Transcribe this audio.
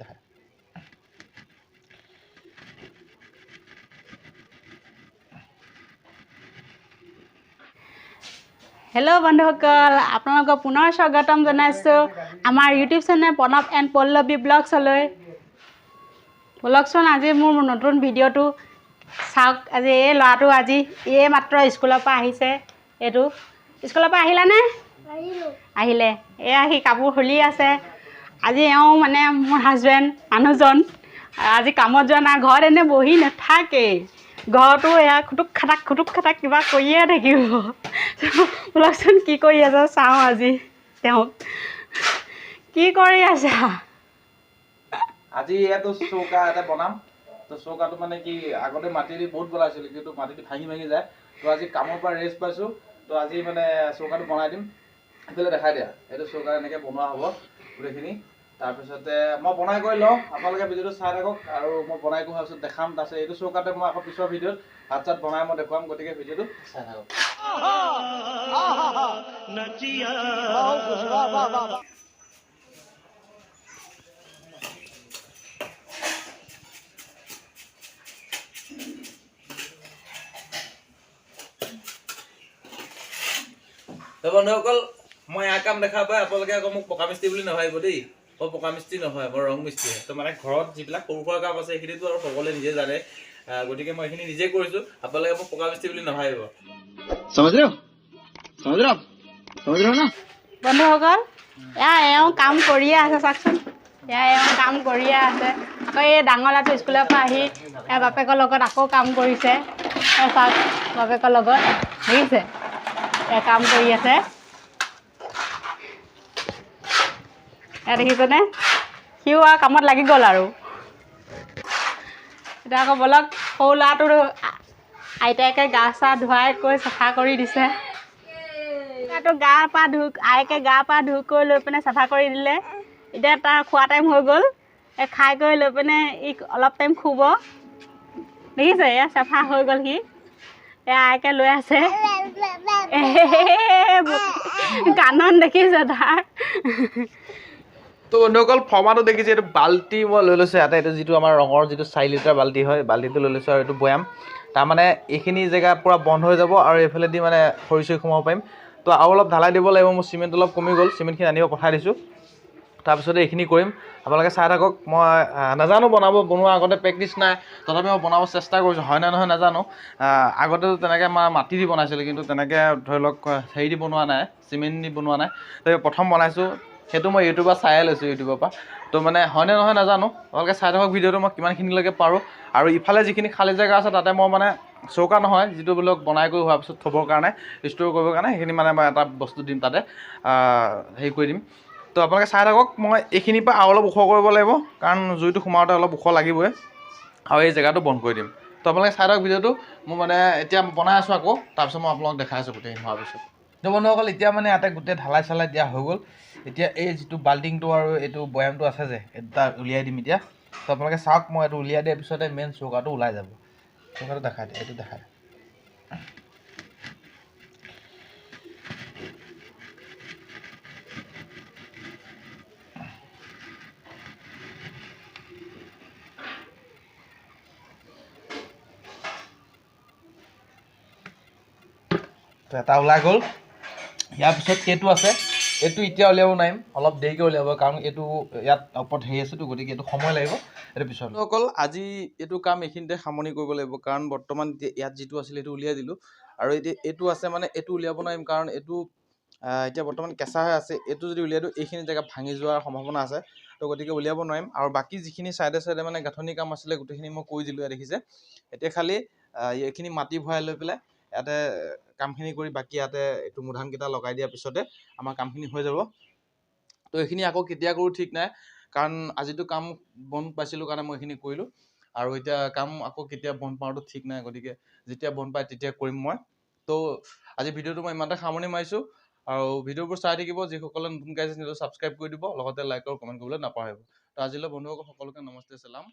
দেখা হেল্ল' বন্ধুসকল আপোনালোকক পুনৰ স্বাগতম জনাইছোঁ আমাৰ YouTube channel Pranav and Pallavi ব্লগছলৈ ব্লগচোন আজি মোৰ নতুন ভিডিঅ'টো চাওক আজি এই ল'ৰাটো আজি এই মাত্ৰ স্কুলৰ পৰা আহিছে এইটো স্কুলৰ পৰা আহিলানে আহিলে এয়া সি কাপোৰ খুলি আছে আজি এওঁ মানে মোৰ হাজবেণ্ড মানুহজন আজি কামত যোৱা নাই ঘৰত এনে বহি নাথাকেই ঘৰটো এয়া খুটুক খাটাক কিবা কৰিয়ে থাকিব ব্লগচোন কি কৰি আছা চাওঁ আজি তেওঁক কি কৰি আছা আজি এটো চৌকা এটা বনাম তো চৌকাটো মানে কি আগতে মাটি দি বহুত বনাইছিলোঁ কিন্তু মাটি দি ভাঙি যায় তো আজি কামৰ পৰা ৰেষ্ট পাইছোঁ তো আজি মানে চৌকাটো বনাই দিম এইফালে দেখাই দিয়া এইটো চৌকা এনেকৈ বনোৱা হ'ব গোটেইখিনি তাৰপিছতে মই বনাই কৰি লওঁ আপোনালোকে ভিডিঅ'টো চাই থাকক আৰু মই বনাই কৰি হোৱাৰ পিছত দেখাম তাৰপিছত এইটো চৌকাতে মই আকৌ পিছৰ ভিডিঅ'ত ভাত চাত বনাই মই দেখুৱাম গতিকে ভিডিঅ'টো চাই থাকক তো বন্ধুসকল মই এয়া কাম দেখা পাই আপোনালোকে আকৌ মোক পকা মিস্ত্ৰী বুলি নাভাবিব দেই মই পকা মিস্ত্ৰী নহয় মই ৰং মিস্ত্ৰী তো মানে ঘৰত যিবিলাক সৰু সুৰা কাম আছে সেইখিনিতো আৰু সকলোৱে নিজে জানে গতিকে মই এইখিনি নিজে কৰিছোঁ আপোনালোকে মোক পকা মিস্ত্ৰী বুলি নাভাবিব বন্ধুসকল এয়া এওঁ কাম কৰিয়ে আছে চাওকচোন এয়া এওঁ কাম কৰিয়ে আছে আকৌ এই ডাঙৰ ল'ৰাটো স্কুলৰ পৰা আহি এয়া বাপেকৰ লগত আকৌ কাম কৰিছে চাওক বাপেকৰ লগত দেখিছে এয়া কাম কৰি আছে এয়া দেখিছেনে সিও আৰু কামত লাগি গ'ল আৰু এতিয়া আকৌ বলক সৰু ল'ৰাটো আইতাকে গা চা ধুৱাই কৰি চাফা কৰি দিছে আইকে গা পা ধুই কৰি লৈ পিনে চাফা কৰি দিলে এতিয়া তাৰ খোৱা টাইম হৈ গ'ল খাই কৰি লৈ পিনে ই অলপ টাইম শুব দেখিছে এয়া চাফা হৈ গ'ল সি এয়া আইকে লৈ আছে কাণন দেখিছে তাৰ তো বন্ধুসকল ফৰ্মাটো দেখিছে এইটো বাল্টি মই লৈ লৈছোঁ ইয়াতে এইটো যিটো আমাৰ ৰঙৰ যিটো 4 লিটাৰ বাল্টি হয় বাল্টিটো লৈ লৈছোঁ আৰু এইটো বৈয়াম তাৰমানে এইখিনি জেগা পূৰা বন্ধ হৈ যাব আৰু এইফালেদি মানে খৰি চৰি সোমাব পাৰিম তো আৰু অলপ ঢালাই দিব লাগিব মোৰ চিমেণ্ট অলপ কমি গ'ল চিমেণ্টখিনি আনিব পঠাই দিছোঁ তাৰপিছতে এইখিনি কৰিম আপোনালোকে চাই থাকক মই নাজানো বনোৱা আগতে প্ৰেক্টিচ নাই তথাপি মই বনাব চেষ্টা কৰিছোঁ হয় নে নহয় নাজানো আগতেতো তেনেকৈ মাটি দি বনাইছিলোঁ কিন্তু তেনেকৈ ধৰি লওক হেৰি দি বনোৱা নাই চিমেণ্ট দি বনোৱা নাই তো প্ৰথম বনাইছোঁ সেইটো মই ইউটিউবত চায়ে লৈছোঁ ইউটিউবৰ পৰা তো মানে হয়নে নহয় নাজানো আপোনালোকে চাই থাকক ভিডিঅ'টো মই কিমানখিনিলৈকে পাৰোঁ আৰু ইফালে যিখিনি খালী জেগা আছে তাতে মই মানে চৌকা নহয় যিটো বোলক বনাই কৰি হোৱাৰ পিছত থ'বৰ কাৰণে ষ্ট'ৰ কৰিবৰ কাৰণে সেইখিনি মানে মই এটা বস্তু দিম তাতে হেৰি কৰি দিম তো আপোনালোকে চাই থাকক মই এইখিনিৰ পৰা আৰু অলপ ওখ কৰিব লাগিব কাৰণ জুইটো সোমাওঁতে অলপ ওখ লাগিবই আৰু এই জেগাটো বন্ধ কৰি দিম তো আপোনালোকে চাই থাকক ভিডিঅ'টো মোৰ মানে এতিয়া বনাই আছোঁ আকৌ তাৰপিছত মই আপোনালোকক দেখাই আছোঁ গোটেইখিনি হোৱাৰ পিছত তো বন্ধুসকল এতিয়া মানে ইয়াতে গোটেই ঢালাই চালাই দিয়া হৈ গ'ল এতিয়া এই যিটো বাল্টিংটো আৰু এইটো বৈয়ামটো আছে যে এটা উলিয়াই দিম এতিয়া তো আপোনালোকে চাওক মই এইটো উলিয়াই দিয়াৰ পিছতে মেইন চৌকাটো ওলাই যাব চৌকাটো দেখাই দিয়ে এইটো দেখাই দিয়ে তো এটা ওলাই গ'ল ইয়াৰ পিছত এইটো আছে এইটো এতিয়া উলিয়াব নোৱাৰিম অলপ দেৰিকৈ উলিয়াব কাৰণ এইটো ইয়াত ওপৰত হেৰি আছেতো গতিকে এইটো সময় লাগিব এইটো পিছত অকল আজি এইটো কাম এইখিনিতে সামৰণি কৰিব লাগিব কাৰণ বৰ্তমান ইয়াত যিটো আছিলে সেইটো উলিয়াই দিলোঁ আৰু এতিয়া এইটো আছে মানে এইটো উলিয়াব নোৱাৰিম কাৰণ এইটো এতিয়া বৰ্তমান কেঁচা হৈ আছে এইটো যদি উলিয়াই দিওঁ এইখিনি জেগা ভাঙি যোৱাৰ সম্ভাৱনা আছে তো গতিকে উলিয়াব নোৱাৰিম আৰু বাকী যিখিনি চাইডে মানে গাঁথনি কাম আছিলে গোটেইখিনি মই কৰি দিলোঁ দেখিছে এতিয়া খালি এইখিনি মাটি ভৰাই লৈ পেলাই ইয়াতে কামখিনি কৰি বাকী ইয়াতে এইটো মুধানকেইটা লগাই দিয়াৰ পিছতে আমাৰ কামখিনি হৈ যাব তো এইখিনি আকৌ কেতিয়া কৰোঁ ঠিক নাই কাৰণ আজিতো কাম বন্ধ পাইছিলোঁ কাৰণে মই এইখিনি কৰিলোঁ আৰু এতিয়া কাম আকৌ কেতিয়া বন্ধ পাওঁতো ঠিক নাই গতিকে যেতিয়া বন্ধ পায় তেতিয়া কৰিম মই তো আজি ভিডিঅ'টো মই ইমানতে সামৰণি মাৰিছোঁ আৰু ভিডিঅ'বোৰ চাই থাকিব যিসকলে নতুনকৈ আহিছে নিজে ছাবস্ক্ৰাইব কৰি দিব লগতে লাইক আৰু কমেণ্ট কৰিবলৈ নাপাহৰিব তো আজিলৈ বন্ধুসকল সকলোকে নমস্তে চালাম